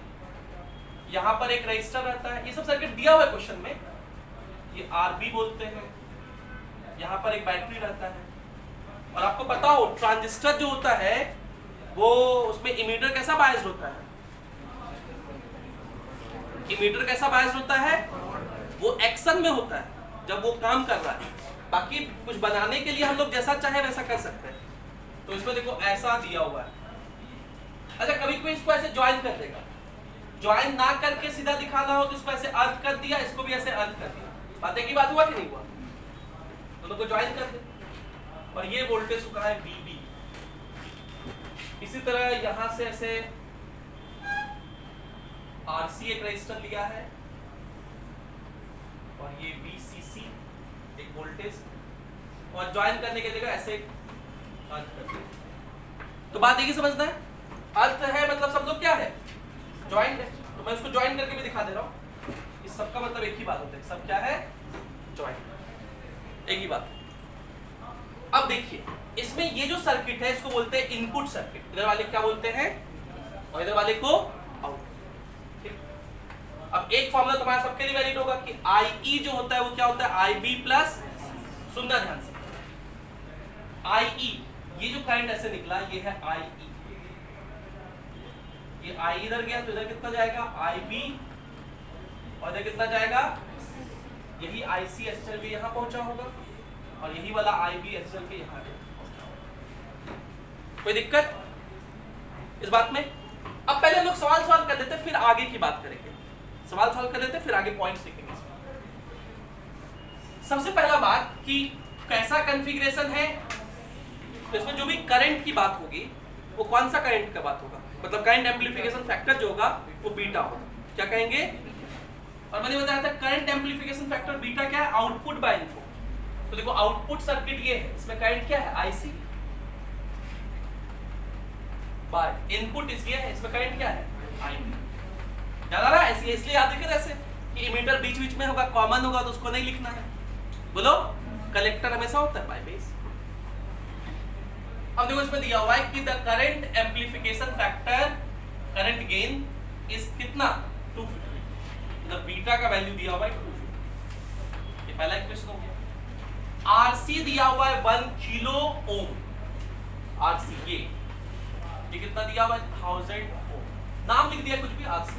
यहाँ पर एक रजिस्टर रहता है, ये सब सर्किट दिया हुआ है क्वेश्चन में, ये आरबी बोलते हैं। यहाँ पर एक बैटरी रहता है, और आपको पता हो ट्रांजिस्टर जो होता है वो उसमें इमीटर कैसा बायस्ड होता है? इमीटर कैसा बायस्ड होता है? वो एक्शन में होता है जब वो काम कर रहा है। बाकी कुछ बनाने के लिए हम लोग जैसा चाहे वैसा कर सकते हैं। तो इसमें देखो ऐसा दिया हुआ है। अच्छा, कभी कभी इसको ऐसे ज्वाइन कर देगा, ज्वाइन ना करके सीधा दिखाना हो तो इसको ऐसे अर्थ कर दिया, इसको भी ऐसे अर्थ कर दिया। बातें की बात हुआ कि नहीं हुआ? दोनों को ज्वाइन कर दे, और ये वोल्टेज चुका है VB। इसी तरह यहां से ऐसे RC एक रजिस्टर लिया है, और ये VCC एक वोल्टेज, और ज्वाइन करने की जगह ऐसे अर्थ कर दिया। तो बात एक ही समझना है, अर्थ है मतलब सब लोग क्या है? ज्वाइंट है। तो मैं उसको ज्वाइन करके भी दिखा दे रहा हूं। इस सब का मतलब एक ही बात होता है, सब क्या है? ज्वाइंट, एक ही बात है। अब देखिए, इसमें ये जो सर्किट है इसको बोलते हैं इनपुट सर्किट। इधर वाले क्या बोलते हैं? और इधर वाले को आउटपुट। ठीक, अब एक फॉर्मूला तुम्हारा सबके लिए वैलिड होगा कि IE जो होता है वो क्या होता है? IB प्लस, सुनना ध्यान से, IE, ये जो करंट ऐसे निकला ये है IE। ये I इधर गया तो इधर कितना जाएगा? IB, और इधर कितना जाएगा? यही IC SL भी यहाँ पहुंचा होगा, और यही वाला IB SL के यहाँ पहुंचा होगा। कोई दिक्कत इस बात में? अब पहले हम लोग सवाल कर लेते हैं, फिर आगे की बात करेंगे। सवाल कर लेते हैं, फिर आगे पॉइंट्स लिखेंगे। सबसे पहला बात कि कैसा कॉन्फ़िगरेशन है, तो इसमें जो भी करंट की बात होगी वो कौन सा करंट का बात होगा? मतलब करंट एम्प्लीफिकेशन फैक्टर जो होगा वो बीटा होगा। क्या कहेंगे? और मैंने बताया था करंट एम्प्लीफिकेशन फैक्टर बीटा क्या है? Output by input. तो देखो आउटपुट सर्किट ये है, इसमें करंट क्या है? IC बाय इनपुट इसलिए है, इसमें करंट क्या है? IB। याद आ रहा है? इसलिए याद रखिए ऐसे कि इमीटर बीच बीच में होगा, कॉमन होगा तो उसको नहीं लिखना है। बोलो, कलेक्टर हमेशा होता है बाय बेस। अब देखो इसमें दिया हुआ है कि the current amplification factor, current gain is कितना? 250। मतलब बीटा का वैल्यू दिया हुआ है 250। ये पहला इक्वेशन हो गया। RC दिया हुआ है 1 किलो ओम। RC ये कितना दिया हुआ है? 1000 ओम। नाम लिख दिया कुछ भी, RC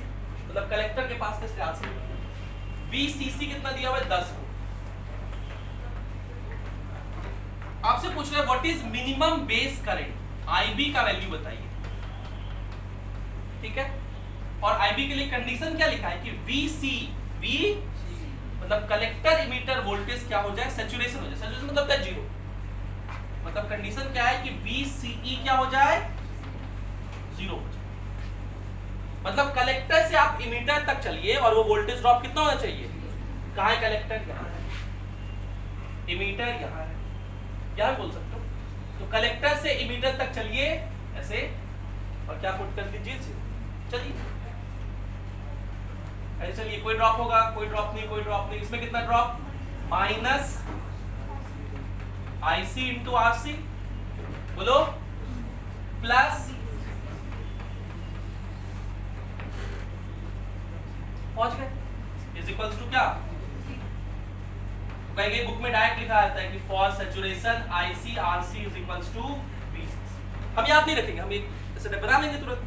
मतलब कलेक्टर के पास से RC। VCC कितना दिया हुआ है? 10 ओम। आपसे पूछ रहे हैं what is minimum base current, IB का वैल्यू बताइए। ठीक है, और IB के लिए कंडीशन क्या लिखा है कि V मतलब कलेक्टर इमीटर वोल्टेज क्या हो जाए? सैचुरेशन हो जाए। सैचुरेशन मतलब क्या? 0। मतलब कंडीशन क्या है कि VCE क्या हो जाए? 0 हो जाए। मतलब कलेक्टर से आप इमीटर तक चलिए और वो वोल्टेज ड्रॉप कितना होना चाहिए? कहाँ है कलेक्टर? यहाँ है। इमीटर यहाँ है, यहाँ बोल सकते हो। तो कलेक्टर से इमीटर तक चलिए ऐसे, और क्या पुट कर दीजिए? चलिए ऐसे चलिए, कोई ड्रॉप होगा? कोई ड्रॉप नहीं, कोई ड्रॉप नहीं। इसमें कितना drop? Minus IC into RC, बोलो, प्लस पहुंच गए इज इक्वल्स टू क्या? कहीं बुक में डायरेक्ट लिखा रहता है कि for saturation IC RC is equals to VCC। हम याद नहीं रखेंगे, हम एक ऐसे बना लेंगे तुरंत।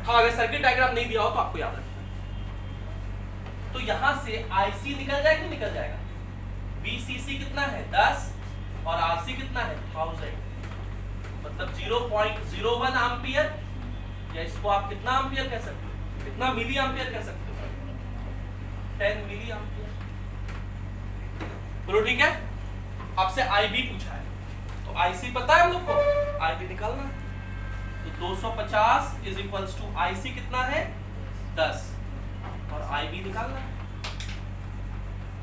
हाँ, अगर सर्किट डायग्राम नहीं दिया हो तो आपको याद रखना। तो यहां से IC निकल जाएगा कि निकल जाएगा? VCC कितना है? 10, और RC कितना है? 1000। मतलब 0.01 एम्पियर, या इसको आप कितना एम्पियर कह सकते हो? कितना मिली एम्पियर कह सकते हो? 10 मिली एम्पियर। बोलो ठीक है। आपसे IB पूछा है, तो IC पता है हम लोग को, IB निकालना है। तो 250 इज इक्वल्स टू IC कितना है? 10, और IB निकालना है।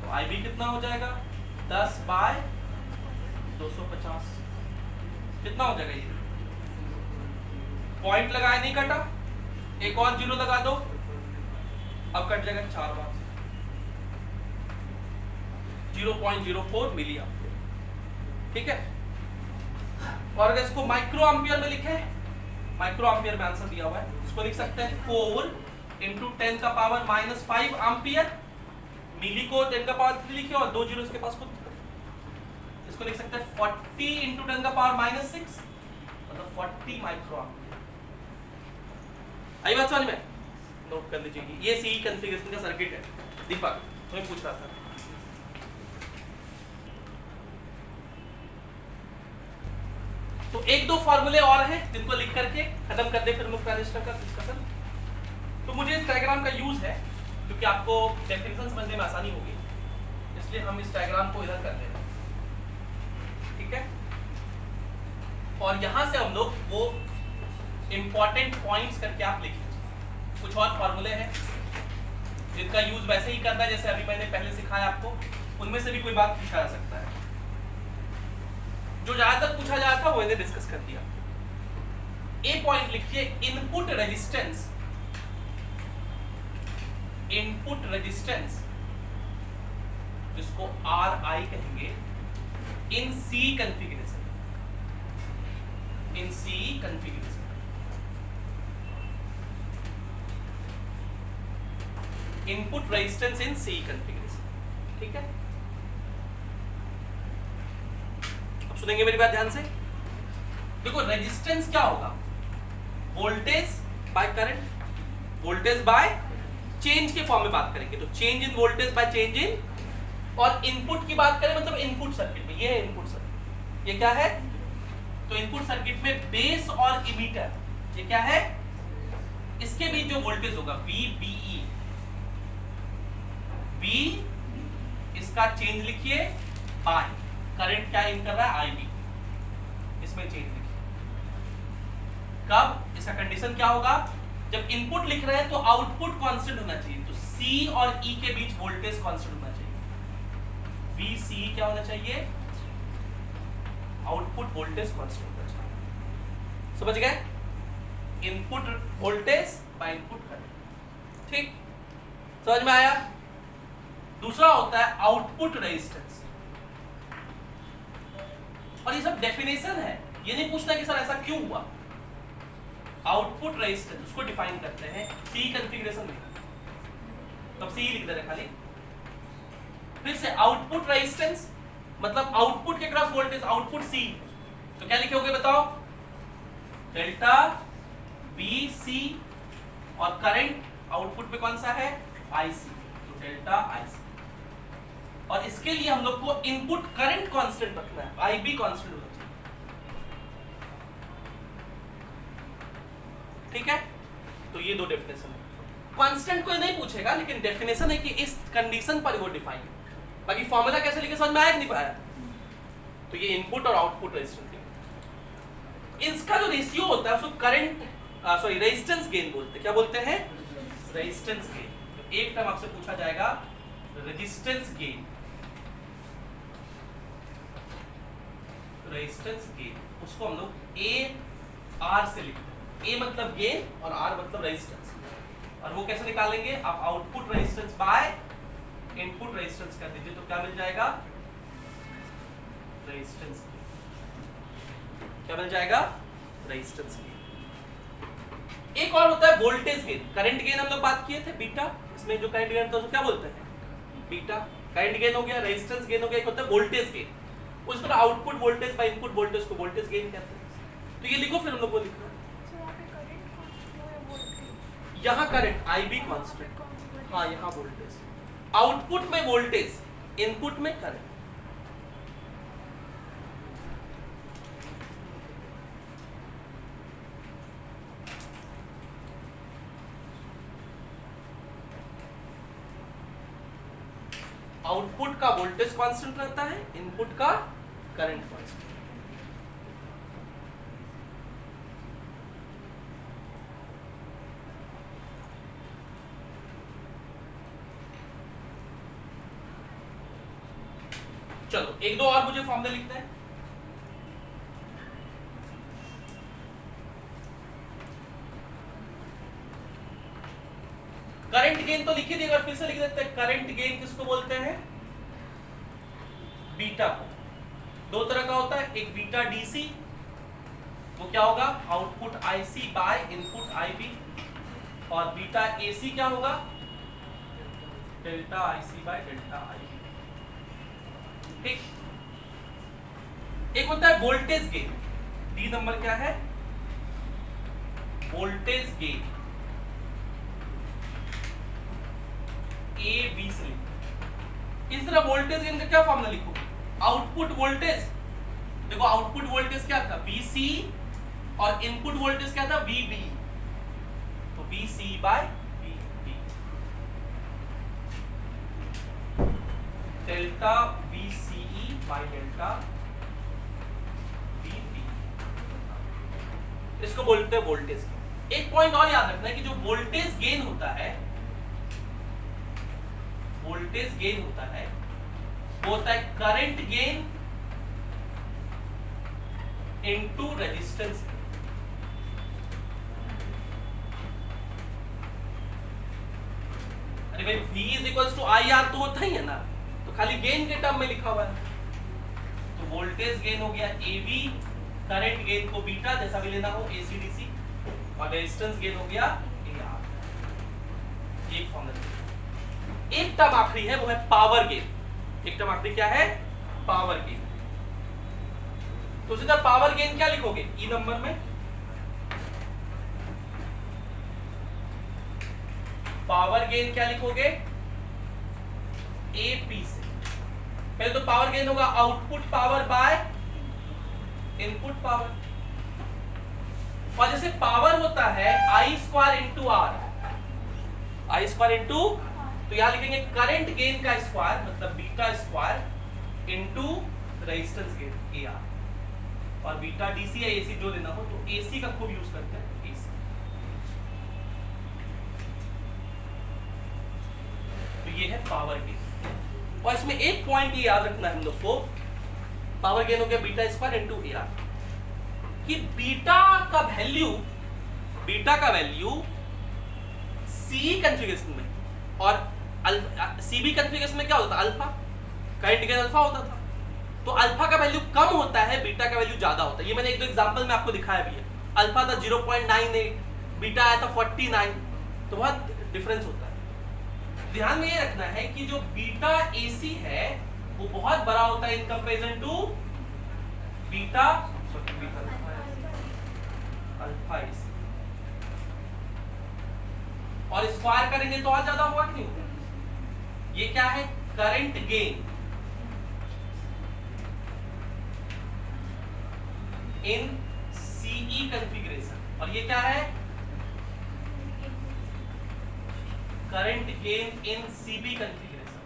तो IB कितना हो जाएगा 10/250 कितना हो जाएगा ये पॉइंट लगाए नहीं कटा एक और जीरो लगा दो अब कट जाएगा 4 बार 0.04 मिली एम्पियर ठीक है। और अगर इसको माइक्रो एम्पियर में लिखे माइक्रो एम्पियर में आंसर दिया हुआ है इसको लिख सकते हैं 4 × 10⁻⁻5 एम्पियर मिली को 10⁻³ लिखे और 2 जीरो इसके पास खुद इसको लिख सकते हैं 40 × 10⁻⁻6 मतलब 40 माइक्रो एम्पियर। आई बात समझ में नोट कर लीजिए ये सी कॉन्फ़िगरेशन का सर्किट है। दीपक तुम्हें पूछ रहा था तो एक दो फॉर्मूले और हैं जिनको लिख करके खत्म कर दे फिर हम ट्रांजिस्टर का डिस्कशन। तो मुझे इस डायग्राम का यूज है क्योंकि आपको डेफिनेशन समझने में आसानी होगी इसलिए हम इस डायग्राम को इधर कर रहे हैं ठीक है। और यहां से हम लोग वो इंपॉर्टेंट पॉइंट्स करके आप लिख लीजिए। कुछ और फॉर्मूले हैं जिनका यूज वैसे ही करना है जैसे अभी मैंने पहले सिखाया आपको उनमें से भी कोई बात पूछा जा सकता है। जो ज्यादातर पूछा जाता है वो इन्हें डिस्कस कर दिया। ए पॉइंट लिखिए इनपुट रेजिस्टेंस जिसको RI कहेंगे इन C configuration input resistance in C configuration ठीक है। अब सुनेंगे मेरी बात ध्यान से। देखो रेजिस्टेंस क्या होगा voltage by current voltage by change के फॉर्म में बात करेंगे तो change in voltage by change in और इनपुट की बात करें मतलब इनपुट सर्किट में ये है इनपुट सर्किट ये क्या है तो इनपुट सर्किट में बेस और इमीटर ये क्या है इसके बीच जो वोल्टेज होगा VBE V इसका चेंज लिखिए बाय करंट क्या इन कर रहा है IB इसमें चेंज लिखिए। कब इसका कंडीशन क्या होगा जब इनपुट लिख रहे हैं तो आउटपुट कांस्टेंट होना चाहिए तो C और E के बीच वोल्टेज कांस्टेंट होना चाहिए VC क्या होना चाहिए आउटपुट वोल्टेज कांस्टेंट होना चाहिए। समझ गए input voltage by input current ठीक समझ में आया। दूसरा होता है आउटपुट रेजिस्टेंस और ये सब डेफिनेशन है ये नहीं पूछना कि सर ऐसा क्यों हुआ। आउटपुट रेजिस्टेंस उसको डिफाइन करते हैं C कॉन्फ़िगरेशन में तब C लिख दे रहे खाली। फिर से आउटपुट रेजिस्टेंस मतलब आउटपुट के क्रॉस वोल्टेज आउटपुट C तो क्या लिखे होगे बताओ डेल्टा VC और करंट आउटपुट में कौन सा है IC तो डेल्टा IC और इसके लिए हम लोग को इनपुट करंट कांस्टेंट रखना है IB कांस्टेंट होना चाहिए ठीक है। तो ये दो डेफिनेशन है कांस्टेंट कोई नहीं पूछेगा लेकिन डेफिनेशन है कि इस कंडीशन पर वो डिफाइन बाकी फॉर्मूला कैसे लिखे समझ में आया कि नहीं पाया। तो ये इनपुट और आउटपुट रेजिस्टेंस इसका जो रेशियो होता है उसको करंट रेजिस्टेंस गेन बोलते हैं क्या बोलते हैं रेजिस्टेंस गेन। तो एक टर्म आपसे पूछा जाएगा रेजिस्टेंस गेन उसको हम लोग AR से लिखते हैं A मतलब गेन और R मतलब रेजिस्टेंस और वो कैसे निकालेंगे आप output resistance by input resistance कर दीजिए तो क्या मिल जाएगा रेजिस्टेंस क्या मिल जाएगा रेजिस्टेंस गेन। एक और होता है वोल्टेज गेन करंट गेन हम लोग बात किए थे बीटा इसमें जो करंट गेन था उसको क्या बोलते हैं बीटा करंट गेन हो गया रेजिस्टेंस गेन हो गया एक होता है वोल्टेज गेन उस तरह output voltage by input voltage को वोल्टेज गेन कहते हैं। तो ये लिखो फिर हम लोग को लिखना यहाँ करंट IB कांस्टेंट हाँ यहाँ वोल्टेज आउटपुट में वोल्टेज इनपुट में करंट आउटपुट का वोल्टेज कांस्टेंट रहता है इनपुट का करंट कांस्टेंट। चलो एक दो और मुझे फॉर्मूले लिखते हैं। करंट गेन तो लिखी देगा, फिर से लिख देते हैं। करंट गेन किसको बोलते हैं? बीटा को। दो तरह का होता है, एक बीटा डीसी, वो क्या होगा? Output IC by input IB, और बीटा एसी क्या होगा? Delta IC by delta IB. ठीक। एक होता है वोल्टेज गेन, डी नंबर क्या है? वोल्टेज गेन, ए बी से लिखो। इस तरह वोल्टेज गेन का क्या फॉर्मूला लिखो? आउटपुट वोल्टेज, देखो आउटपुट वोल्टेज क्या था? वीसी, और इनपुट वोल्टेज क्या था? वीबी, तो VC by VB, delta VCE by delta VB, इसको बोलते हैं वोल्टेज गेन। एक पॉइंट और याद रखना है कि जो वोल्टेज गेन होता है, वोल्टेज गेन होता है, वो होता है करंट गेन इनटू रेजिस्टेंस। अरे भाई V is equals to I R तो होता ही है ना, तो खाली गेन के टर्म में लिखा हुआ है। तो वोल्टेज गेन हो गया AV, करंट गेन को बीटा जैसा भी लेना हो AC DC, और रेजिस्टेंस गेन हो गया AR। एक फॉर्मूला। एक टर्म आखिरी है, वो है पावर गेन। एक टर्म आखिरी क्या है? Power gain. तो सीधा पावर गेन क्या लिखोगे? ई नंबर में पावर गेन क्या लिखोगे? एपी से। पहले तो पावर गेन होगा output power by input power, और जैसे पावर होता है I square into R, I square into, तो यहां लिखेंगे करंट गेन का स्क्वायर, मतलब beta square into resistance gain A R, और बीटा डीसी या एसी जो लेना हो तो एसी का खूब यूज करते हैं, एसी। तो ये है पावर गेन। और इसमें एक पॉइंट ये याद रखना है हम लोग को, पावर गेन हो गया beta square into A R, कि बीटा का वैल्यू सी कॉन्फ़िगरेशन में और सीबी कॉन्फ़िगरेशन में क्या होता है? अल्फा, करंट गेन अल्फा होता था। तो अल्फा का वैल्यू कम होता है, बीटा का वैल्यू ज्यादा होता है। ये मैंने एक दो एग्जांपल में आपको दिखाया भी है। अल्फा था 0.98, बीटा आया था 49, तो बहुत डिफरेंस होता है। ध्यान में ये रखना है कि जो बीटा एसी है वो बहुत बड़ा होता है in comparison to beta alpha AC, और स्क्वायर करेंगे तो और ज्यादा होगा कि नहीं? ये क्या है? Current gain in CE configuration, और ये क्या है? Current gain in CB configuration.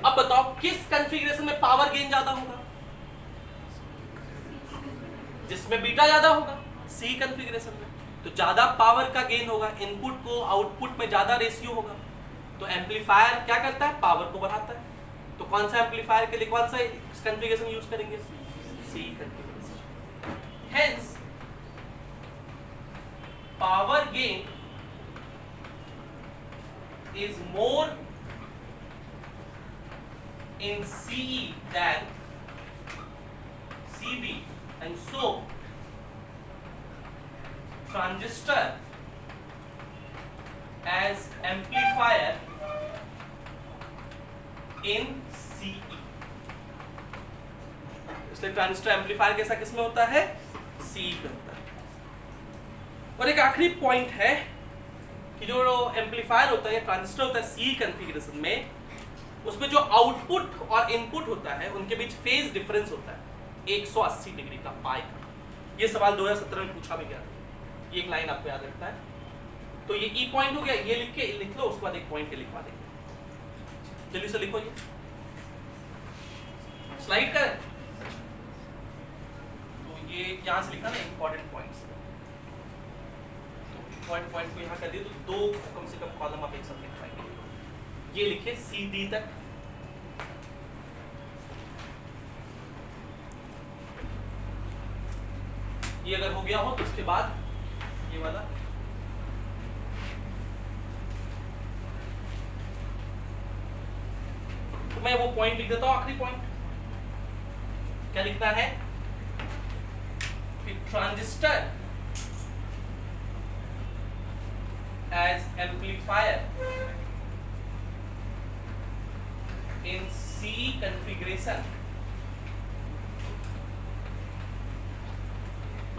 अब बताओ किस कॉन्फ़िगरेशन में पावर गेन ज्यादा होगा? जिसमें बीटा ज्यादा होगा, सी कॉन्फ़िगरेशन में। तो ज्यादा पावर का गेन होगा, इनपुट को आउटपुट में ज्यादा रेशियो होगा। तो एम्पलीफायर क्या करता है? पावर को बढ़ाता है। तो कौन सा एम्पलीफायर के लिए कौन सा कॉन्फ़िगरेशन यूज करेंगे? C configuration. Hence power gain is more in CE than CB, and so transistor as amplifier in CE, इसलिए ट्रांजिस्टर एम्पलीफायर कैसा किसमें होता है? CE में होता है। और एक आखिरी पॉइंट है कि जो एम्पलीफायर होता है या ट्रांजिस्टर होता है सी कॉन्फ़िगरेशन में, उसमें जो आउटपुट और इनपुट होता है उनके बीच फेज डिफरेंस होता है 180 डिग्री का, पाई का। ये सवाल 2017 में पूछा भी गया था। ये एक लाइन आपको याद रखता है। तो ये ई पॉइंट हो गया, ये लिख लो, उसके बाद एक पॉइंट के लिखवा देंगे। जल्दी से लिखो, ये स्लाइड का। तो ये यहां से लिखा ना इंपॉर्टेंट पॉइंट्स, पॉइंट को यहाँ कर दिए तो दो कम से कम कॉलम आप एक साथ लिख पाएंगे। ये लिखे सी डी तक, ये अगर हो गया हो तो उसके बाद ये वाला तो मैं वो पॉइंट लिख देता हूं, आखिरी पॉइंट क्या लिखना है कि transistor as amplifier in C configuration।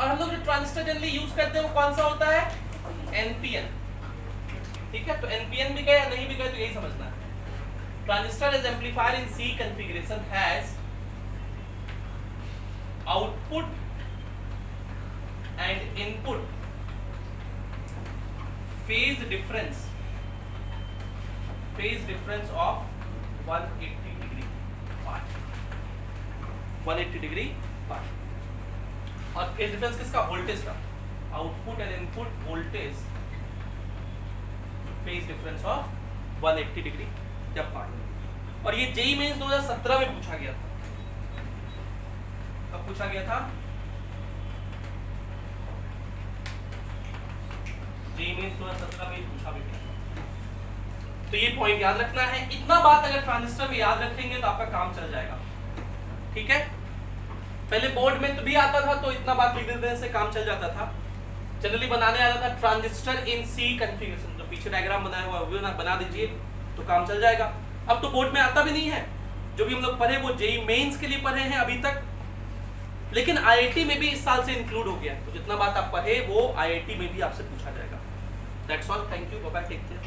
और हम लोग जो ट्रांजिस्टर जनरली यूज करते हैं वो कौन सा होता है, NPN। ठीक है, तो NPN भी गए या नहीं भी गए तो यही समझना है। Transistor as amplifier in C configuration has output and input phase difference of 180 degree part, 180 degree part. और फेज डिफरेंस किसका, वोल्टेज का। Output and input voltage phase difference of 180 degree जब पार्ट। और ये जेईई मेंस 2017 में पूछा गया था। कब पूछा गया था, जेईई मेंस 2017 में पूछा भी गया। तो ये पॉइंट याद रखना है। इतना बात अगर ट्रांजिस्टर में याद रखेंगे तो आपका काम चल जाएगा। ठीक है, पहले बोर्ड में तो भी आता था तो इतना बात लिख देने से काम चल जाता था। जनरली बनाने आता था ट्रांजिस्टर इन C कॉन्फ़िगरेशन, तो पीछे डायग्राम बनाया हुआ वो बना दीजिए तो काम चल जाएगा। अब तो बोर्ड में आता भी नहीं है, जो भी हम लोग पढ़े वो जेईई मेंस के लिए पढ़े हैं अभी तक, लेकिन IIT में भी इस साल से इंक्लूड हो गया। तो जितना बात आप पढ़े वो IIT में भी आपसे पूछा जाएगा। That's all, thank you, bye bye, take care.